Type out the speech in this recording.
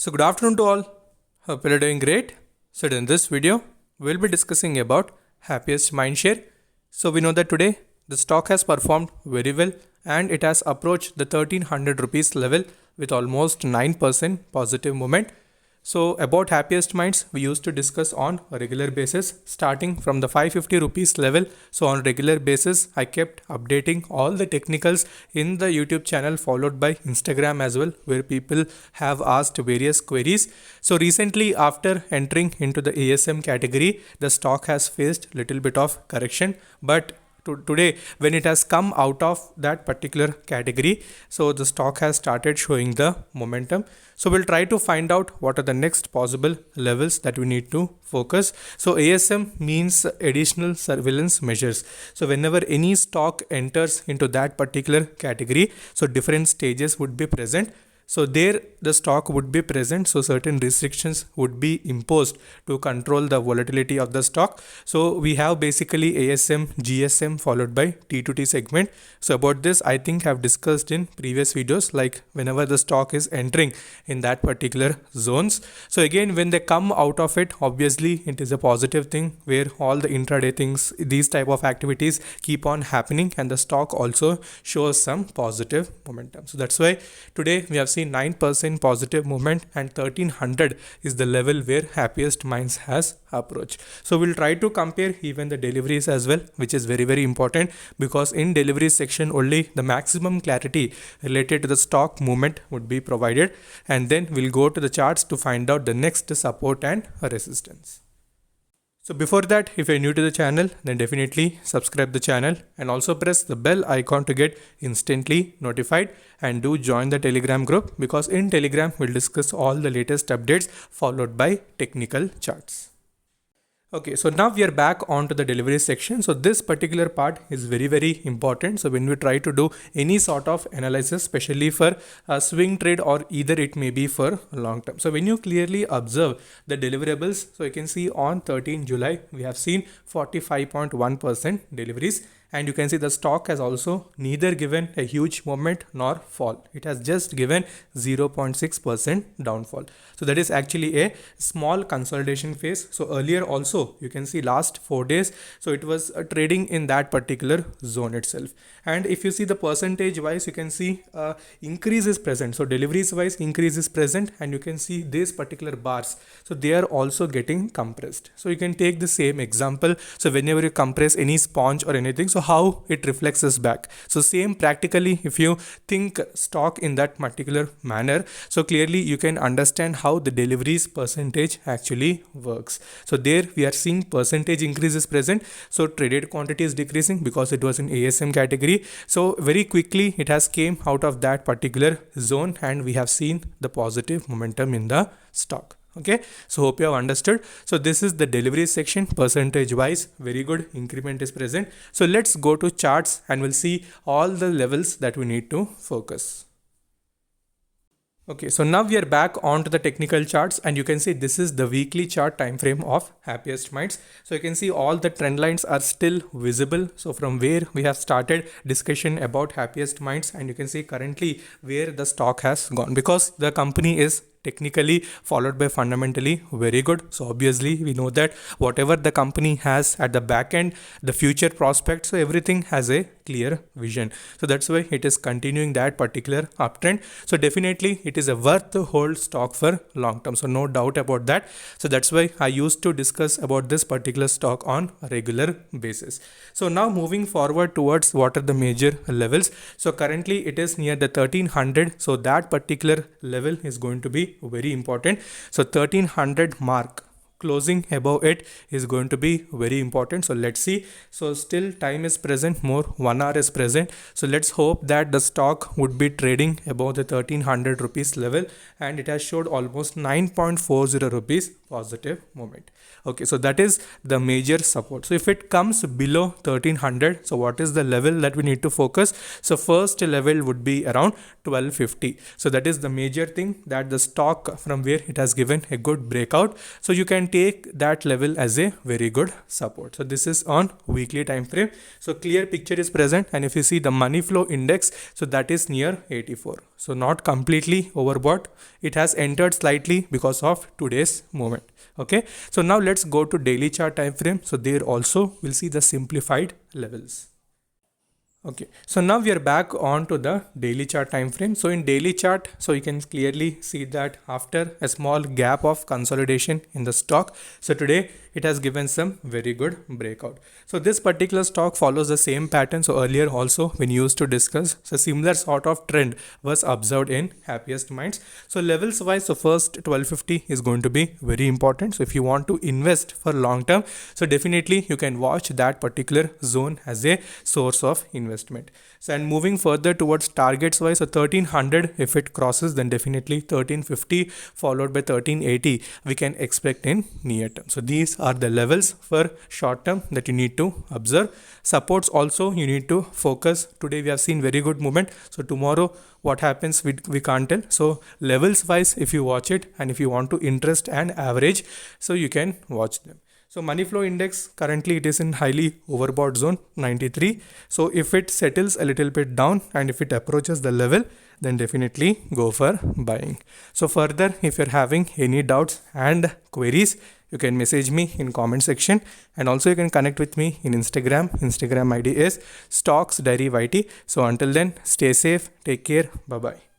So good afternoon to all. Hope you're doing great. So in this video, we'll be discussing about Happiest Mind Share. So we know that today the stock has performed very well and it has approached the 1300 rupees level with almost 9% positive movement. So about Happiest Minds, we used to discuss on a regular basis starting from the 550 rupees level. So on regular basis, I kept updating all the technicals in the YouTube channel followed by Instagram as well, where people have asked various queries. So recently after entering into the ASM category, the stock has faced little bit of correction, but today when it has come out of that particular category, so the stock has started showing the momentum. So we'll try to find out what are the next possible levels that we need to focus. So ASM means additional surveillance measures. So whenever any stock enters into that particular category, so different stages would be present. So there the stock would be present, so certain restrictions would be imposed to control the volatility of the stock. So we have basically ASM, GSM followed by T2T segment. So about this I think I've discussed in previous videos, like whenever the stock is entering in that particular zones. So again when they come out of it, obviously it is a positive thing where all the intraday things, these type of activities keep on happening and the stock also shows some positive momentum. So that's why today we have seen 9% positive movement and 1300 is the level where Happiest Minds has approached. So we'll try to compare even the deliveries as well, which is very important, because in deliveries section only the maximum clarity related to the stock movement would be provided, and then we'll go to the charts to find out the next support and resistance. So before that, if you're new to the channel, then definitely subscribe the channel and also press the bell icon to get instantly notified, and do join the Telegram group, because in Telegram we'll discuss all the latest updates followed by technical charts. Okay, so now we are back onto the delivery section. So this particular part is very important. So when we try to do any sort of analysis, especially for a swing trade or either it may be for long term. So when you clearly observe the deliverables, so you can see on 13 July, we have seen 45.1% deliveries. And you can see the stock has also neither given a huge movement nor fall. It has just given 0.6% downfall. So that is actually a small consolidation phase. So earlier also you can see last 4 days, so it was trading in that particular zone itself. And if you see the percentage wise, you can see increase is present. So deliveries wise increase is present, and you can see these particular bars, so they are also getting compressed. So you can take the same example. So whenever you compress any sponge or anything, so how it reflects us back. So same practically if you think stock in that particular manner, so clearly you can understand how the deliveries percentage actually works. So there we are seeing percentage increase is present. So traded quantity is decreasing because it was in ASM category. So very quickly it has came out of that particular zone, and we have seen the positive momentum in the stock. Okay, so hope you have understood. So this is the delivery section, percentage wise very good increment is present. So let's go to charts and we'll see all the levels that we need to focus. Okay, so now we are back onto the technical charts, and you can see this is the weekly chart time frame of Happiest Minds. So you can see all the trend lines are still visible. So from where we have started discussion about Happiest Minds, and you can see currently where the stock has gone, because the company is technically followed by fundamentally very good. So obviously we know that whatever the company has at the back end, the future prospects, so everything has a clear vision. So that's why it is continuing that particular uptrend. So definitely it is a worth to hold stock for long term. So no doubt about that. So that's why I used to discuss about this particular stock on a regular basis. So now moving forward towards what are the major levels. So currently it is near the 1300. So that particular level is going to be very important. So 1300 mark, closing above it is going to be very important. So let's see. So still time is present, more 1 hour is present. So let's hope that the stock would be trading above the 1300 rupees level, and it has showed almost 9.40 rupees positive movement. Okay, so that is the major support. So if it comes below 1300, so what is the level that we need to focus? So first level would be around 1250. So that is the major thing, that the stock from where it has given a good breakout, so you can take that level as a very good support. So this is on weekly time frame. So clear picture is present, and if you see the money flow index, so that is near 84. So not completely overbought, it has entered slightly because of today's movement. Okay, so now let's go to daily chart time frame. So there also we'll see the simplified levels. Okay, so now we are back on to the daily chart time frame. So in daily chart, so you can clearly see that after a small gap of consolidation in the stock, so today it has given some very good breakout. So this particular stock follows the same pattern. So earlier also when used to discuss, so similar sort of trend was observed in Happiest Minds. So levels wise, so first 1250 is going to be very important. So if you want to invest for long term, so definitely you can watch that particular zone as a source of investment. So and moving further towards targets wise, so 1300 if it crosses, then definitely 1350 followed by 1380 we can expect in near term. So these are the levels for short term that you need to observe. Supports also you need to focus. Today we have seen very good movement, so tomorrow what happens we can't tell. So levels wise, if you watch it, and if you want to interest and average, so you can watch them. So money flow index, currently it is in highly overbought zone 93. So if it settles a little bit down and if it approaches the level, then definitely go for buying. So further, if you're having any doubts and queries, you can message me in comment section, and also you can connect with me in Instagram ID is Stocks Diary YT. So until then, stay safe, take care, bye bye.